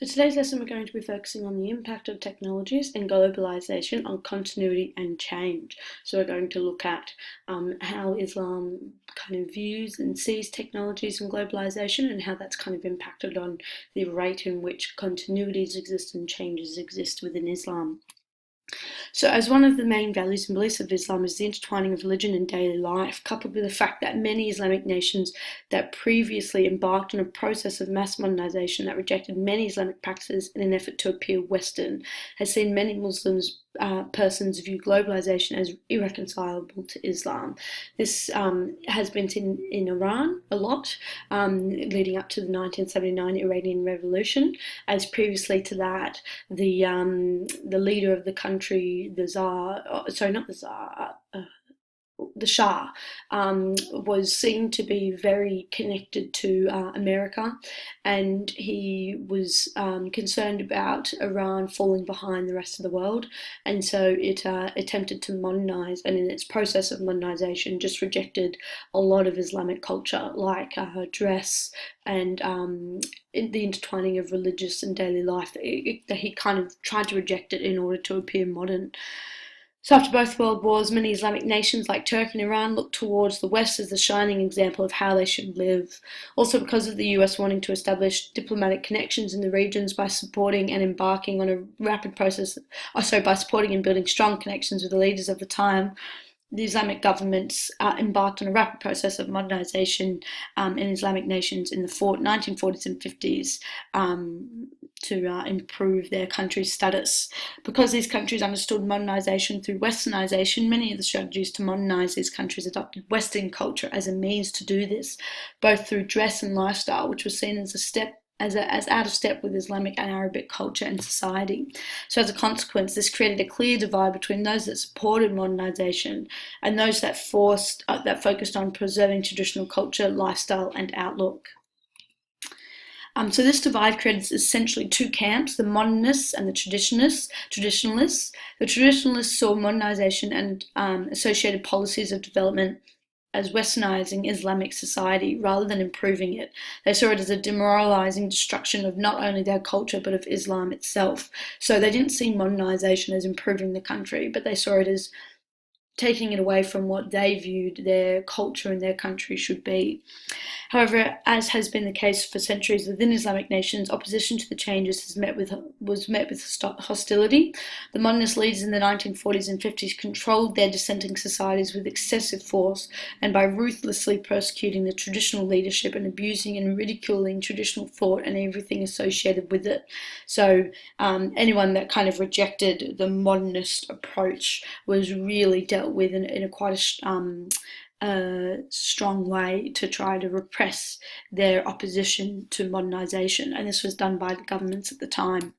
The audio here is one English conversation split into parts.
So today's lesson we're going to be focusing on the impact of technologies and globalisation on continuity and change. So we're going to look at how Islam kind of views and sees technologies and globalisation and how that's kind of impacted on the rate in which continuities exist and changes exist within Islam. So, as one of the main values and beliefs of Islam is the intertwining of religion and daily life, coupled with the fact that many Islamic nations that previously embarked on a process of mass modernization that rejected many Islamic practices in an effort to appear Western, has seen many Muslims persons view globalization as irreconcilable to Islam. This has been seen in Iran a lot, leading up to the 1979 Iranian Revolution, as previously to that, the leader of the country, the Shah, was seen to be very connected to America, and he was concerned about Iran falling behind the rest of the world, and so it attempted to modernize, and in its process of modernization just rejected a lot of Islamic culture, like dress and the intertwining of religious and daily life. That he kind of tried to reject it in order to appear modern. So after both world wars, many Islamic nations like Turkey and Iran looked towards the West as the shining example of how they should live. Also because of the US wanting to establish diplomatic connections in the regions by supporting and embarking on a rapid process, by supporting and building strong connections with the leaders of the time, the Islamic governments embarked on a rapid process of modernization in Islamic nations in the 1940s and 50s to improve their country's status. Because these countries understood modernization through westernization, many of the strategies to modernize these countries adopted Western culture as a means to do this, both through dress and lifestyle, which was seen as out of step with Islamic and Arabic culture and society. So as a consequence, this created a clear divide between those that supported modernization and those that focused on preserving traditional culture, lifestyle, and outlook. So this divide creates essentially two camps, the modernists and the traditionalists. The traditionalists saw modernization and associated policies of development as westernizing Islamic society rather than improving it. They saw it as a demoralizing destruction of not only their culture but of Islam itself. So they didn't see modernization as improving the country, but they saw it as taking it away from what they viewed their culture and their country should be. However, as has been the case for centuries within Islamic nations, opposition to the changes was met with hostility. The modernist leaders in the 1940s and 50s controlled their dissenting societies with excessive force and by ruthlessly persecuting the traditional leadership and abusing and ridiculing traditional thought and everything associated with it. So anyone that kind of rejected the modernist approach was really dealt with in a quite a strong way to try to repress their opposition to modernisation, and this was done by the governments at the time.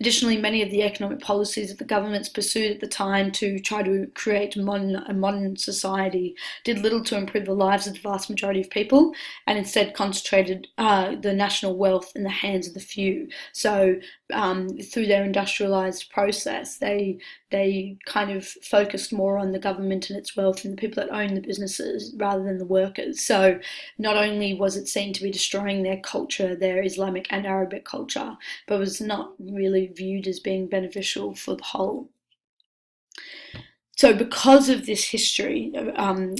Additionally, many of the economic policies that the governments pursued at the time to try to create a modern society did little to improve the lives of the vast majority of people and instead concentrated the national wealth in the hands of the few. So through their industrialized process, they kind of focused more on the government and its wealth and the people that own the businesses rather than the workers. So not only was it seen to be destroying their culture, their Islamic and Arabic culture, but was not really viewed as being beneficial for the whole. So because of this history,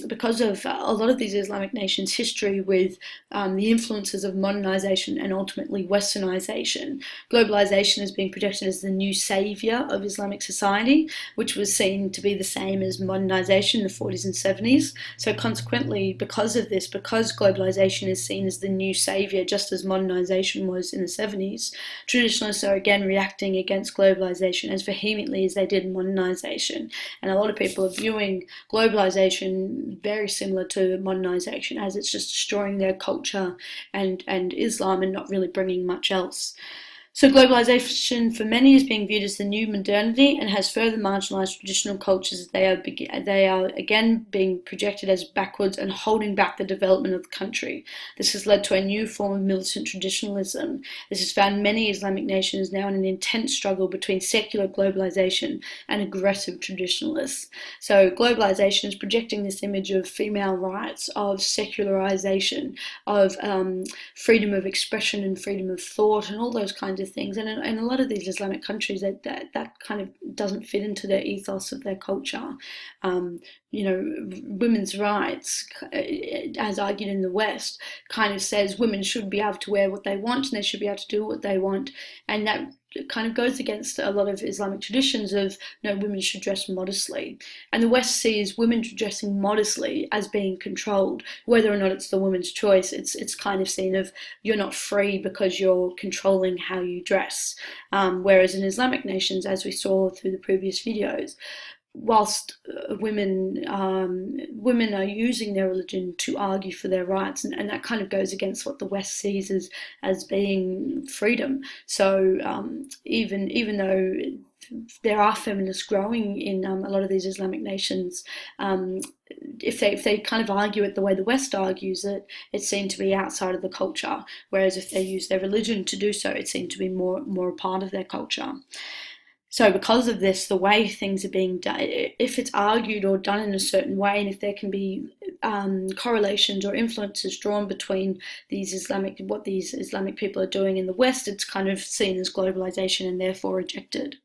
because of a lot of these Islamic nations' history with the influences of modernization and ultimately westernization, globalization is being projected as the new savior of Islamic society, which was seen to be the same as modernization in the 40s and 70s. So consequently, because of this, because globalization is seen as the new savior, just as modernization was in the 70s, traditionalists are again reacting against globalization as vehemently as they did modernization. And a lot of people are viewing globalization very similar to modernization, as it's just destroying their culture and Islam and not really bringing much else. So globalization for many is being viewed as the new modernity and has further marginalized traditional cultures. They are again being projected as backwards and holding back the development of the country. This has led to a new form of militant traditionalism. This has found many Islamic nations now in an intense struggle between secular globalization and aggressive traditionalists. So globalization is projecting this image of female rights, of secularization, of freedom of expression and freedom of thought and all those kinds of things. And in a lot of these Islamic countries, that kind of doesn't fit into their ethos of their culture. Women's rights, as argued in the West, kind of says women should be able to wear what they want and they should be able to do what they want. And that kind of goes against a lot of Islamic traditions of no, women should dress modestly. And the West sees women dressing modestly as being controlled, whether or not it's the woman's choice. It's kind of seen of you're not free because you're controlling how you dress. Whereas in Islamic nations, as we saw through the previous videos, whilst women are using their religion to argue for their rights, and that kind of goes against what the West sees as being freedom. So even though there are feminists growing in a lot of these Islamic nations, if they kind of argue it the way the West argues it, it's seen to be outside of the culture. Whereas if they use their religion to do so, it's seen to be more a part of their culture. So because of this, the way things are being done, if it's argued or done in a certain way, and if there can be correlations or influences drawn between what these Islamic people are doing in the West, it's kind of seen as globalization and therefore rejected.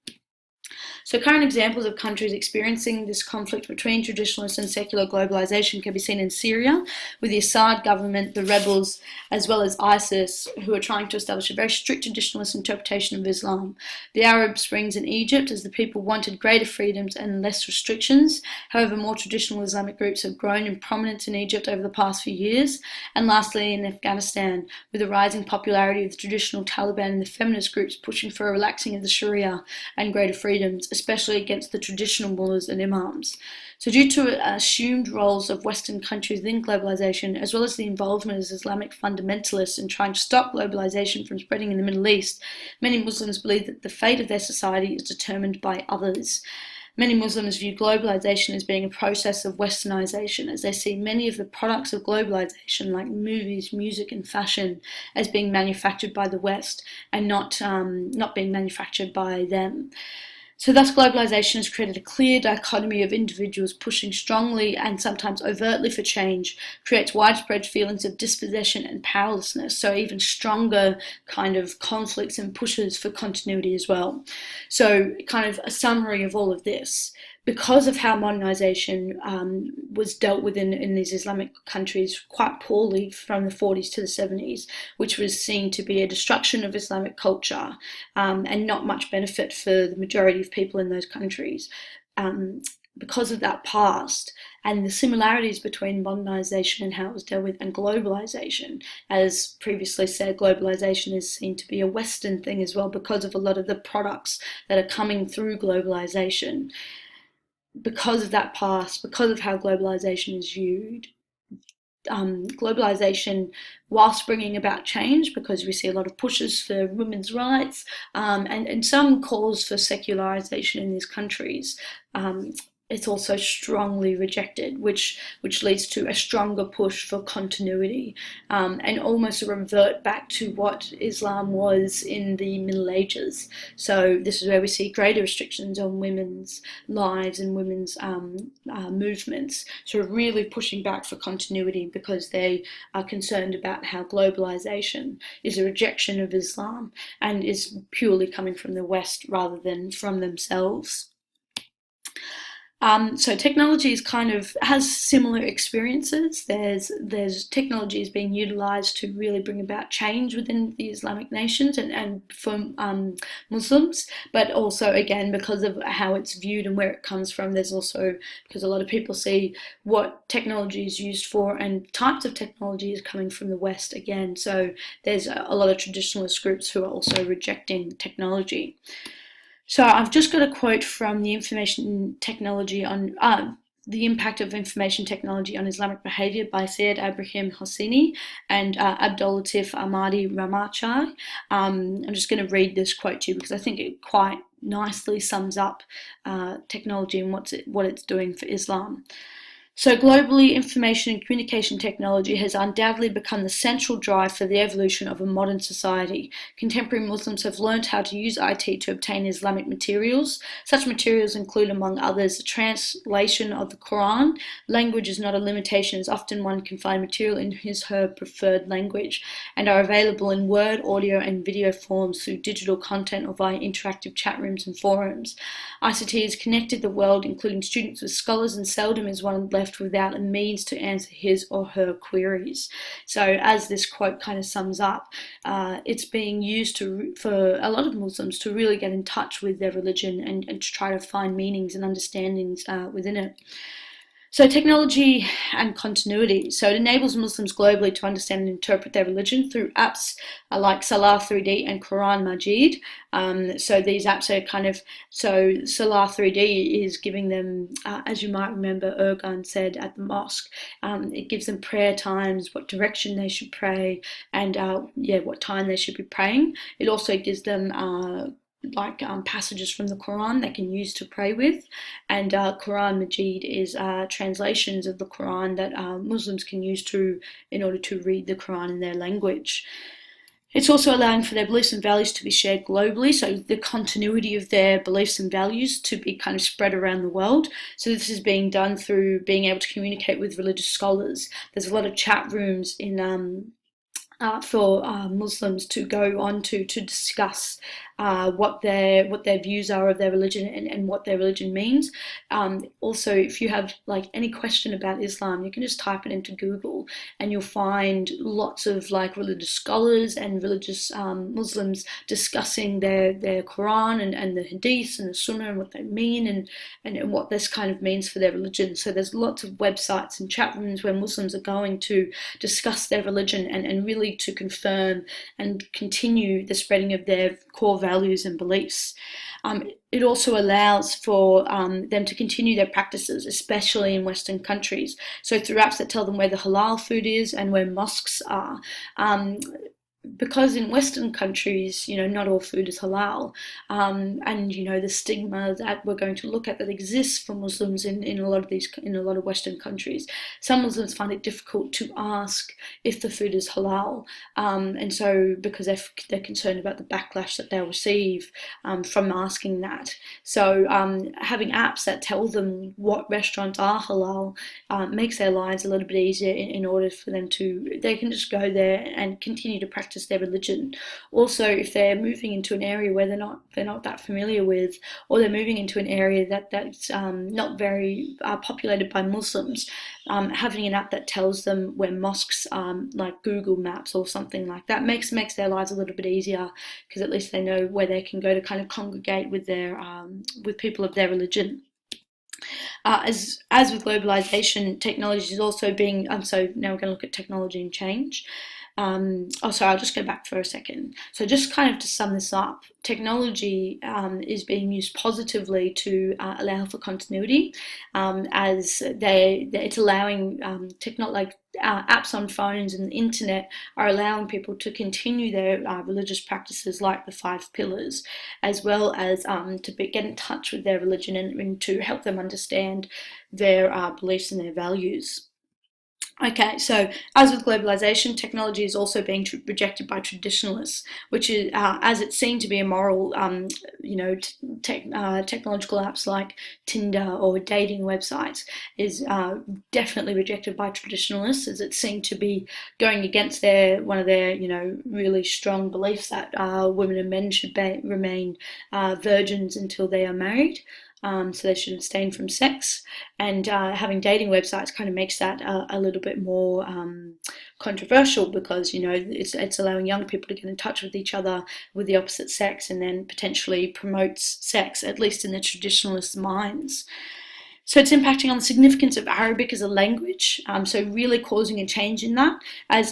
So current examples of countries experiencing this conflict between traditionalist and secular globalization can be seen in Syria, with the Assad government, the rebels, as well as ISIS, who are trying to establish a very strict traditionalist interpretation of Islam. The Arab Springs in Egypt, as the people wanted greater freedoms and less restrictions. However, more traditional Islamic groups have grown in prominence in Egypt over the past few years. And lastly, in Afghanistan, with the rising popularity of the traditional Taliban and the feminist groups pushing for a relaxing of the Sharia and greater freedoms, especially against the traditional mullahs and imams. So due to assumed roles of Western countries within globalization, as well as the involvement of Islamic fundamentalists in trying to stop globalization from spreading in the Middle East, many Muslims believe that the fate of their society is determined by others. Many Muslims view globalization as being a process of westernization, as they see many of the products of globalization, like movies, music, and fashion, as being manufactured by the West and not being manufactured by them. So thus globalization has created a clear dichotomy of individuals pushing strongly and sometimes overtly for change, creates widespread feelings of dispossession and powerlessness, so even stronger kind of conflicts and pushes for continuity as well. So kind of a summary of all of this. Because of how modernization was dealt with in these Islamic countries quite poorly from the 40s to the 70s, which was seen to be a destruction of Islamic culture and not much benefit for the majority of people in those countries. Because of that past and the similarities between modernization and how it was dealt with and globalization, as previously said, globalization is seen to be a Western thing as well because of a lot of the products that are coming through globalization. Because of that past, because of how globalization is viewed, globalization, whilst bringing about change, because we see a lot of pushes for women's rights and some calls for secularization in these countries, it's also strongly rejected, which leads to a stronger push for continuity and almost a revert back to what Islam was in the Middle Ages. So this is where we see greater restrictions on women's lives and women's movements. So really pushing back for continuity because they are concerned about how globalization is a rejection of Islam and is purely coming from the West rather than from themselves. So technology is has similar experiences. There's technology is being utilised to really bring about change within the Islamic nations and for Muslims, but also again because of how it's viewed and where it comes from. There's also because a lot of people see what technology is used for and types of technology is coming from the West again. So there's a lot of traditionalist groups who are also rejecting technology. So I've just got a quote from the information technology on The Impact of Information Technology on Islamic Behaviour by Syed Ibrahim Hosseini and Abdulatif Ahmadi Ramachai. I'm just going to read this quote to you because I think it quite nicely sums up technology and what it's doing for Islam. So globally, information and communication technology has undoubtedly become the central drive for the evolution of a modern society. Contemporary Muslims have learned how to use IT to obtain Islamic materials. Such materials include, among others, the translation of the Quran. Language is not a limitation, as often one can find material in his/her preferred language, and are available in word, audio, and video forms through digital content or via interactive chat rooms and forums. ICT has connected the world, including students with scholars, and seldom is one left without a means to answer his or her queries. So as this quote kind of sums up, it's being used for a lot of Muslims to really get in touch with their religion and to try to find meanings and understandings within it. So technology and continuity. So it enables Muslims globally to understand and interpret their religion through apps like Salah 3D and Quran Majid. So these apps are so Salah 3D is giving them, as you might remember, Ergun said at the mosque, it gives them prayer times, what direction they should pray, and what time they should be praying. It also gives them passages from the Quran they can use to pray with, and Quran Majid is translations of the Quran that Muslims can use in order to read the Quran in their language. It's also allowing for their beliefs and values to be shared globally, so the continuity of their beliefs and values to be kind of spread around the world. So this is being done through being able to communicate with religious scholars. There's a lot of chat rooms for Muslims to go on to discuss what their views are of their religion and what their religion means. Also, if you have any question about Islam, you can just type it into Google and you'll find lots of religious scholars and religious Muslims discussing their Quran and the Hadiths and the Sunnah and what they mean and what this kind of means for their religion. So there's lots of websites and chat rooms where Muslims are going to discuss their religion and really to confirm and continue the spreading of their core values and beliefs. It also allows for them to continue their practices, especially in Western countries. So through apps that tell them where the halal food is and where mosques are. Because in Western countries, not all food is halal, and the stigma that we're going to look at that exists for Muslims in a lot of Western countries. Some Muslims find it difficult to ask if the food is halal, and so because they're concerned about the backlash that they'll receive from asking that. So having apps that tell them what restaurants are halal makes their lives a little bit easier in order for them they can just go there and continue to practice their religion. Also, if they're moving into an area where they're not that familiar with, or they're moving into an area that's not very populated by Muslims, having an app that tells them where mosques like Google Maps or something like that makes their lives a little bit easier, because at least they know where they can go to kind of congregate with with people of their religion. As with globalisation, technology is also being. So now we're going to look at technology and change. Sorry, I'll just go back for a second. So just kind of to sum this up, technology is being used positively to allow for continuity, as it's allowing apps on phones and the internet are allowing people to continue their religious practices like the 5 pillars, as well as to get in touch with their religion and to help them understand their beliefs and their values. Okay, so as with globalisation, technology is also being rejected by traditionalists, which is, as it's seen to be immoral, technological apps like Tinder or dating websites is definitely rejected by traditionalists, as it's seen to be going against one of their really strong beliefs that women and men should remain virgins until they are married. So they should abstain from sex, and having dating websites kind of makes that a little bit more controversial, because it's allowing young people to get in touch with each other with the opposite sex, and then potentially promotes sex, at least in the traditionalist minds. So it's impacting on the significance of Arabic as a language. So really causing a change in that, as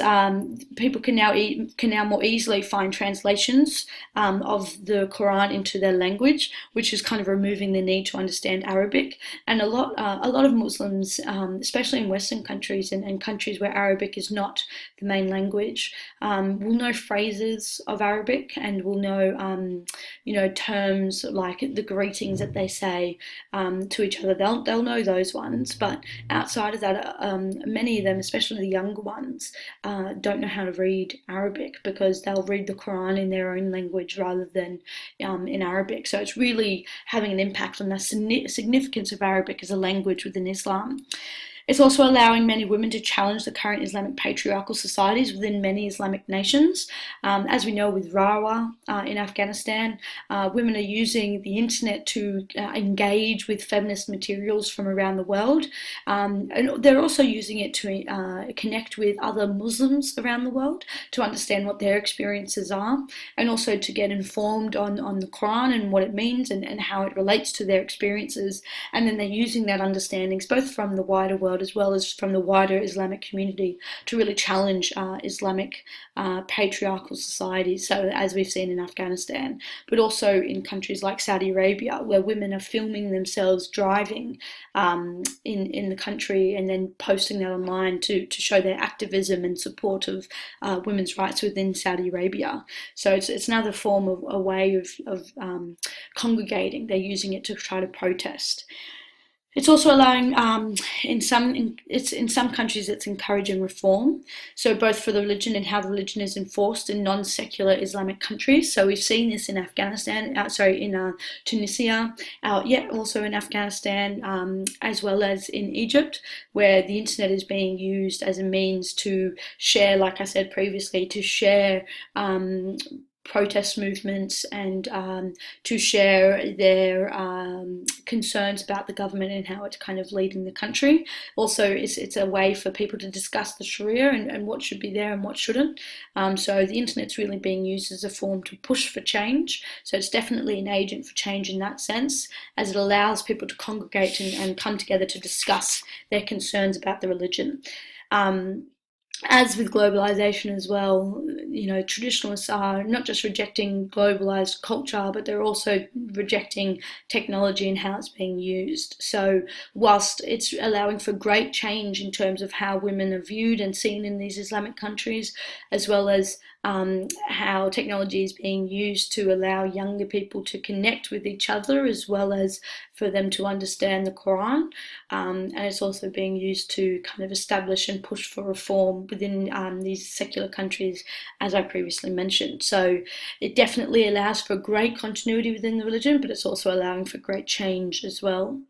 people can now more easily find translations of the Quran into their language, which is kind of removing the need to understand Arabic. And a lot of Muslims, especially in Western countries and countries where Arabic is not the main language, will know phrases of Arabic and will know, terms like the greetings that they say to each other. They'll know those ones, but outside of that, many of them, especially the younger ones, don't know how to read Arabic because they'll read the Quran in their own language rather than in Arabic. So it's really having an impact on the significance of Arabic as a language within Islam. It's also allowing many women to challenge the current Islamic patriarchal societies within many Islamic nations. As we know with Rawa in Afghanistan, women are using the internet to engage with feminist materials from around the world. And they're also using it to connect with other Muslims around the world to understand what their experiences are, and also to get informed on the Quran and what it means and how it relates to their experiences. And then they're using that understandings both from the wider world as well as from the wider Islamic community to really challenge Islamic patriarchal societies, so as we've seen in Afghanistan, but also in countries like Saudi Arabia, where women are filming themselves driving in the country and then posting that online to show their activism and support of women's rights within Saudi Arabia. So it's another form of a way of congregating. They're using it to try to protest. It's also allowing, in some countries, it's encouraging reform. So both for the religion and how the religion is enforced in non-secular Islamic countries. So we've seen this in Afghanistan, in Tunisia, also in Afghanistan, as well as in Egypt, where the internet is being used as a means to share, like I said previously, to share protest movements and to share their concerns about the government and how it's kind of leading the country. Also, it's a way for people to discuss the Sharia and what should be there and what shouldn't. So the internet's really being used as a form to push for change. So it's definitely an agent for change in that sense, as it allows people to congregate and come together to discuss their concerns about the religion. As with globalisation as well, traditionalists are not just rejecting globalised culture, but they're also rejecting technology and how it's being used. So whilst it's allowing for great change in terms of how women are viewed and seen in these Islamic countries, as well as how technology is being used to allow younger people to connect with each other, as well as for them to understand the Quran. And it's also being used to kind of establish and push for reform within these secular countries, as I previously mentioned. So it definitely allows for great continuity within the religion, but it's also allowing for great change as well.